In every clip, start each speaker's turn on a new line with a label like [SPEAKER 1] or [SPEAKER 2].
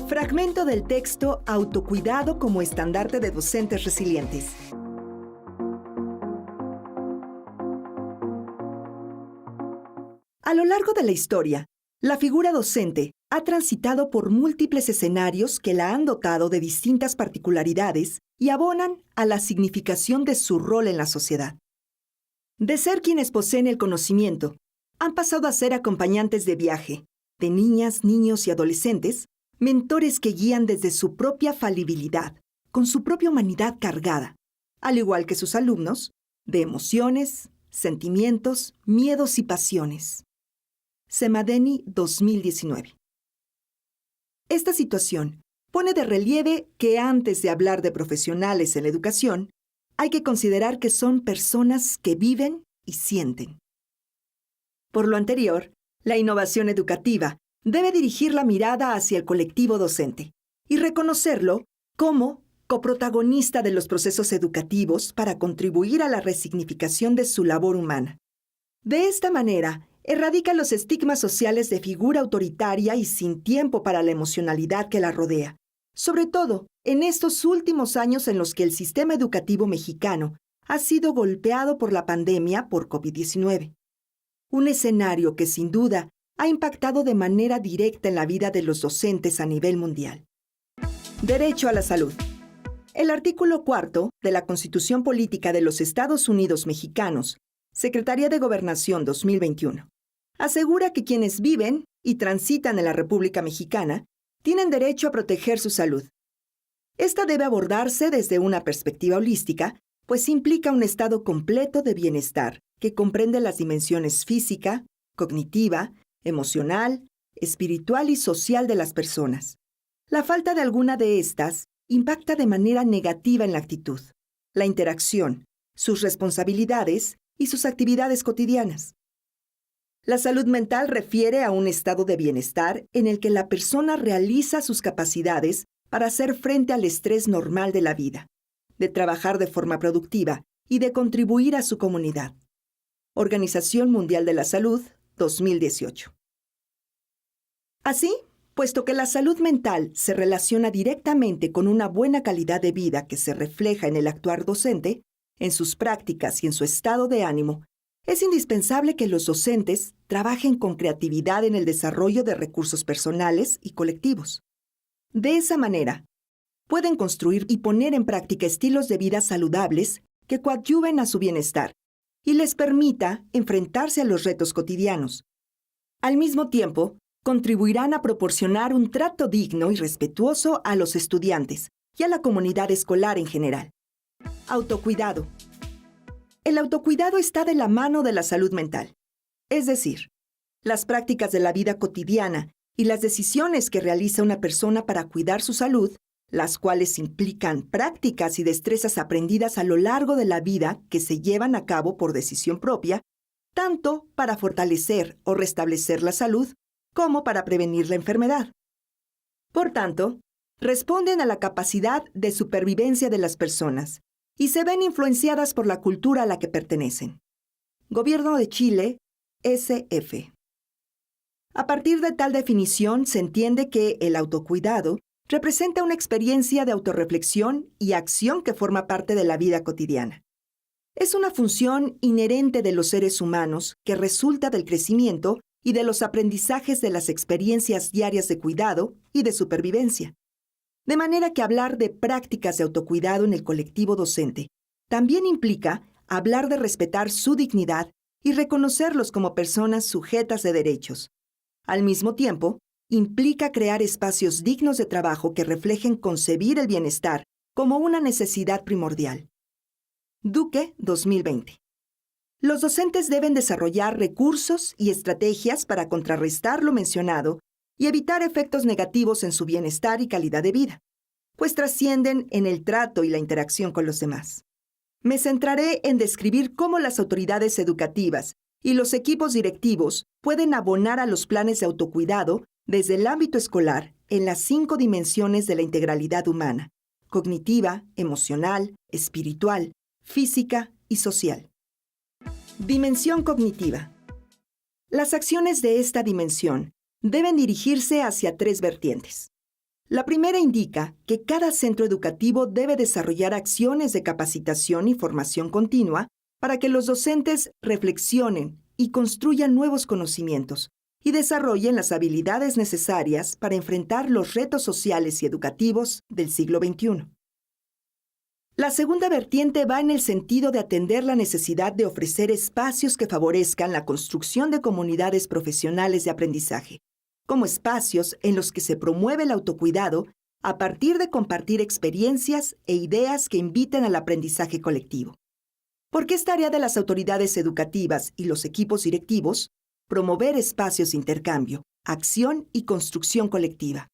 [SPEAKER 1] Fragmento del texto Autocuidado como estandarte de docentes resilientes. A lo largo de la historia, la figura docente ha transitado por múltiples escenarios que la han dotado de distintas particularidades y abonan a la significación de su rol en la sociedad. De ser quienes poseen el conocimiento, han pasado a ser acompañantes de viaje, de niñas, niños y adolescentes, mentores que guían desde su propia falibilidad, con su propia humanidad cargada, al igual que sus alumnos, de emociones, sentimientos, miedos y pasiones. Semadeni 2019. Esta situación pone de relieve que antes de hablar de profesionales en la educación, hay que considerar que son personas que viven y sienten. Por lo anterior, la innovación educativa debe dirigir la mirada hacia el colectivo docente y reconocerlo como coprotagonista de los procesos educativos para contribuir a la resignificación de su labor humana. De esta manera, erradica los estigmas sociales de figura autoritaria y sin tiempo para la emocionalidad que la rodea, sobre todo en estos últimos años en los que el sistema educativo mexicano ha sido golpeado por la pandemia por COVID-19. Un escenario que sin duda ha impactado de manera directa en la vida de los docentes a nivel mundial. Derecho a la salud. El artículo 4 de la Constitución Política de los Estados Unidos Mexicanos, Secretaría de Gobernación 2021, asegura que quienes viven y transitan en la República Mexicana tienen derecho a proteger su salud. Esta debe abordarse desde una perspectiva holística, pues implica un estado completo de bienestar que comprende las dimensiones física, cognitiva, emocional, espiritual y social de las personas. La falta de alguna de estas impacta de manera negativa en la actitud, la interacción, sus responsabilidades y sus actividades cotidianas. La salud mental refiere a un estado de bienestar en el que la persona realiza sus capacidades para hacer frente al estrés normal de la vida, de trabajar de forma productiva y de contribuir a su comunidad. Organización Mundial de la Salud, 2018. Así, puesto que la salud mental se relaciona directamente con una buena calidad de vida que se refleja en el actuar docente, en sus prácticas y en su estado de ánimo, es indispensable que los docentes trabajen con creatividad en el desarrollo de recursos personales y colectivos. De esa manera, pueden construir y poner en práctica estilos de vida saludables que coadyuven a su bienestar y les permita enfrentarse a los retos cotidianos. Al mismo tiempo, contribuirán a proporcionar un trato digno y respetuoso a los estudiantes y a la comunidad escolar en general. Autocuidado. El autocuidado está de la mano de la salud mental. Es decir, las prácticas de la vida cotidiana y las decisiones que realiza una persona para cuidar su salud, las cuales implican prácticas y destrezas aprendidas a lo largo de la vida que se llevan a cabo por decisión propia, tanto para fortalecer o restablecer la salud como para prevenir la enfermedad. Por tanto, responden a la capacidad de supervivencia de las personas y se ven influenciadas por la cultura a la que pertenecen. Gobierno de Chile, SF. A partir de tal definición se entiende que el autocuidado representa una experiencia de autorreflexión y acción que forma parte de la vida cotidiana. Es una función inherente de los seres humanos que resulta del crecimiento y de los aprendizajes de las experiencias diarias de cuidado y de supervivencia. De manera que hablar de prácticas de autocuidado en el colectivo docente también implica hablar de respetar su dignidad y reconocerlos como personas sujetas de derechos. Al mismo tiempo, implica crear espacios dignos de trabajo que reflejen concebir el bienestar como una necesidad primordial. Duque, 2020. Los docentes deben desarrollar recursos y estrategias para contrarrestar lo mencionado y evitar efectos negativos en su bienestar y calidad de vida, pues trascienden en el trato y la interacción con los demás. Me centraré en describir cómo las autoridades educativas y los equipos directivos pueden abonar a los planes de autocuidado desde el ámbito escolar en las 5 dimensiones de la integralidad humana: cognitiva, emocional, espiritual, física y social. Dimensión cognitiva. Las acciones de esta dimensión deben dirigirse hacia 3 vertientes: La primera indica que cada centro educativo debe desarrollar acciones de capacitación y formación continua para que los docentes reflexionen y construyan nuevos conocimientos y desarrollen las habilidades necesarias para enfrentar los retos sociales y educativos del siglo XXI. La segunda vertiente va en el sentido de atender la necesidad de ofrecer espacios que favorezcan la construcción de comunidades profesionales de aprendizaje, como espacios en los que se promueve el autocuidado a partir de compartir experiencias e ideas que inviten al aprendizaje colectivo. Porque es tarea de las autoridades educativas y los equipos directivos promover espacios de intercambio, acción y construcción colectiva.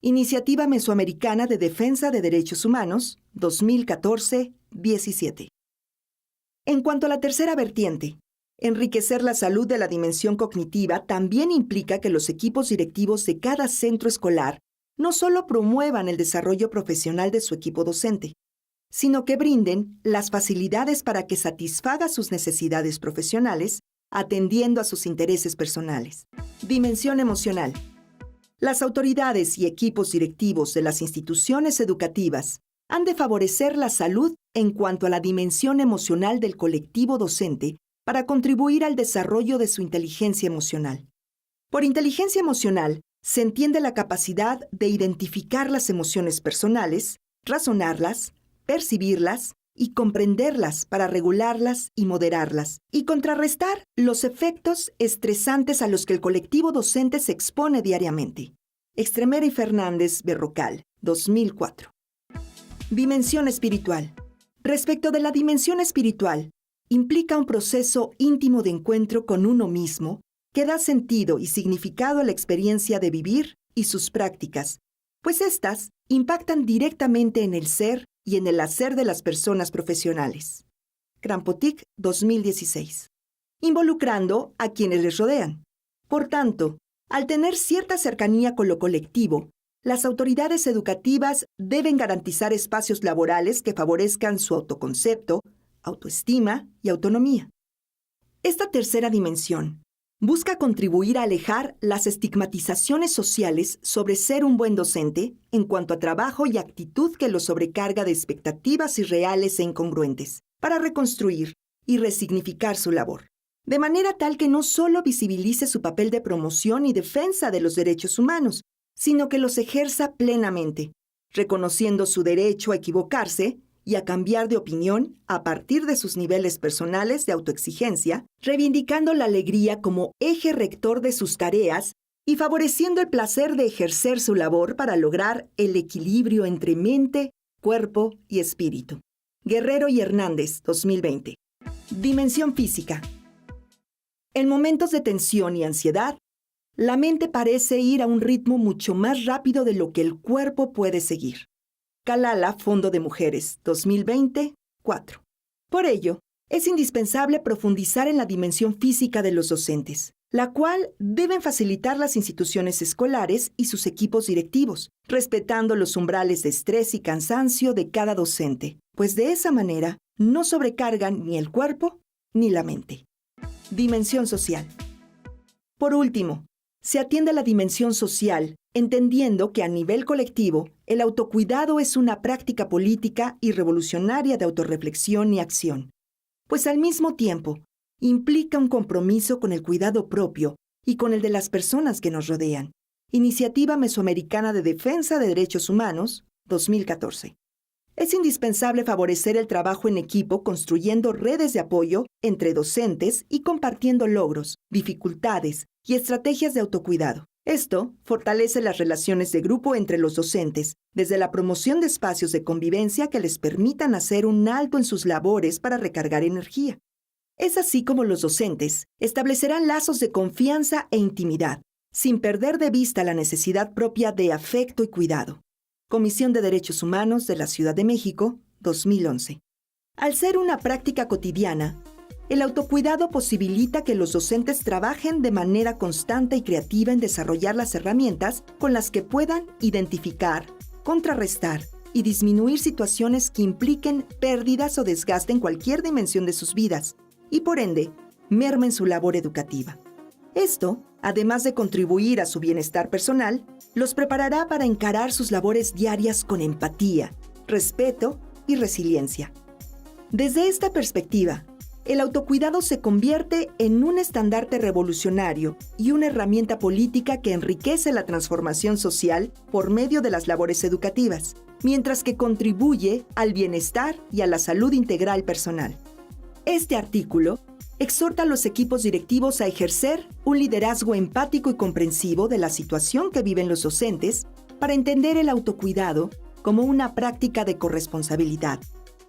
[SPEAKER 1] Iniciativa Mesoamericana de Defensa de Derechos Humanos, 2014-17. En cuanto a la tercera vertiente, enriquecer la salud de la dimensión cognitiva también implica que los equipos directivos de cada centro escolar no solo promuevan el desarrollo profesional de su equipo docente, sino que brinden las facilidades para que satisfaga sus necesidades profesionales, atendiendo a sus intereses personales. Dimensión emocional. Las autoridades y equipos directivos de las instituciones educativas han de favorecer la salud en cuanto a la dimensión emocional del colectivo docente para contribuir al desarrollo de su inteligencia emocional. Por inteligencia emocional se entiende la capacidad de identificar las emociones personales, razonarlas, percibirlas y comprenderlas para regularlas y moderarlas, y contrarrestar los efectos estresantes a los que el colectivo docente se expone diariamente. Extremera y Fernández Berrocal, 2004. Dimensión espiritual. Respecto de la dimensión espiritual, implica un proceso íntimo de encuentro con uno mismo que da sentido y significado a la experiencia de vivir y sus prácticas, pues éstas impactan directamente en el ser y en el hacer de las personas profesionales. Krampotik, 2016. Involucrando a quienes les rodean. Por tanto, al tener cierta cercanía con lo colectivo, las autoridades educativas deben garantizar espacios laborales que favorezcan su autoconcepto, autoestima y autonomía. Esta tercera dimensión busca contribuir a alejar las estigmatizaciones sociales sobre ser un buen docente en cuanto a trabajo y actitud que lo sobrecarga de expectativas irreales e incongruentes, para reconstruir y resignificar su labor, de manera tal que no solo visibilice su papel de promoción y defensa de los derechos humanos, sino que los ejerza plenamente, reconociendo su derecho a equivocarse y a cambiar de opinión a partir de sus niveles personales de autoexigencia, reivindicando la alegría como eje rector de sus tareas y favoreciendo el placer de ejercer su labor para lograr el equilibrio entre mente, cuerpo y espíritu. Guerrero y Hernández, 2020. Dimensión física. En momentos de tensión y ansiedad, la mente parece ir a un ritmo mucho más rápido de lo que el cuerpo puede seguir. Kalala, Fondo de Mujeres, 2020, 4. Por ello, es indispensable profundizar en la dimensión física de los docentes, la cual deben facilitar las instituciones escolares y sus equipos directivos, respetando los umbrales de estrés y cansancio de cada docente, pues de esa manera no sobrecargan ni el cuerpo ni la mente. Dimensión social. Por último, se atiende a la dimensión social, entendiendo que a nivel colectivo, el autocuidado es una práctica política y revolucionaria de autorreflexión y acción, pues al mismo tiempo implica un compromiso con el cuidado propio y con el de las personas que nos rodean. Iniciativa Mesoamericana de Defensa de Derechos Humanos, 2014. Es indispensable favorecer el trabajo en equipo construyendo redes de apoyo entre docentes y compartiendo logros, dificultades y estrategias de autocuidado. Esto fortalece las relaciones de grupo entre los docentes, desde la promoción de espacios de convivencia que les permitan hacer un alto en sus labores para recargar energía. Es así como los docentes establecerán lazos de confianza e intimidad, sin perder de vista la necesidad propia de afecto y cuidado. Comisión de Derechos Humanos de la Ciudad de México, 2011. Al ser una práctica cotidiana, el autocuidado posibilita que los docentes trabajen de manera constante y creativa en desarrollar las herramientas con las que puedan identificar, contrarrestar y disminuir situaciones que impliquen pérdidas o desgaste en cualquier dimensión de sus vidas y, por ende, mermen su labor educativa. Esto Además de contribuir a su bienestar personal, los preparará para encarar sus labores diarias con empatía, respeto y resiliencia. Desde esta perspectiva, el autocuidado se convierte en un estandarte revolucionario y una herramienta política que enriquece la transformación social por medio de las labores educativas, mientras que contribuye al bienestar y a la salud integral personal. Este artículo exhorta a los equipos directivos a ejercer un liderazgo empático y comprensivo de la situación que viven los docentes para entender el autocuidado como una práctica de corresponsabilidad,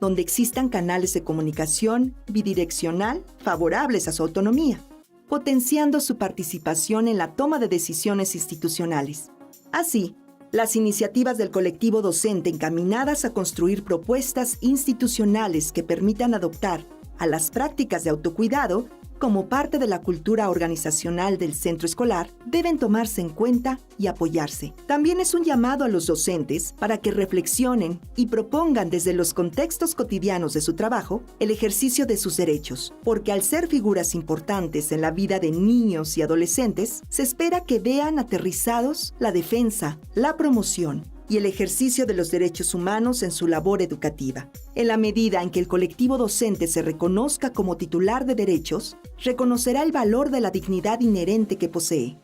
[SPEAKER 1] donde existan canales de comunicación bidireccional favorables a su autonomía, potenciando su participación en la toma de decisiones institucionales. Así, las iniciativas del colectivo docente encaminadas a construir propuestas institucionales que permitan adoptar a las prácticas de autocuidado como parte de la cultura organizacional del centro escolar deben tomarse en cuenta y apoyarse. También es un llamado a los docentes para que reflexionen y propongan desde los contextos cotidianos de su trabajo el ejercicio de sus derechos, porque al ser figuras importantes en la vida de niños y adolescentes, se espera que vean aterrizados la defensa, la promoción y el ejercicio de los derechos humanos en su labor educativa. En la medida en que el colectivo docente se reconozca como titular de derechos, reconocerá el valor de la dignidad inherente que posee.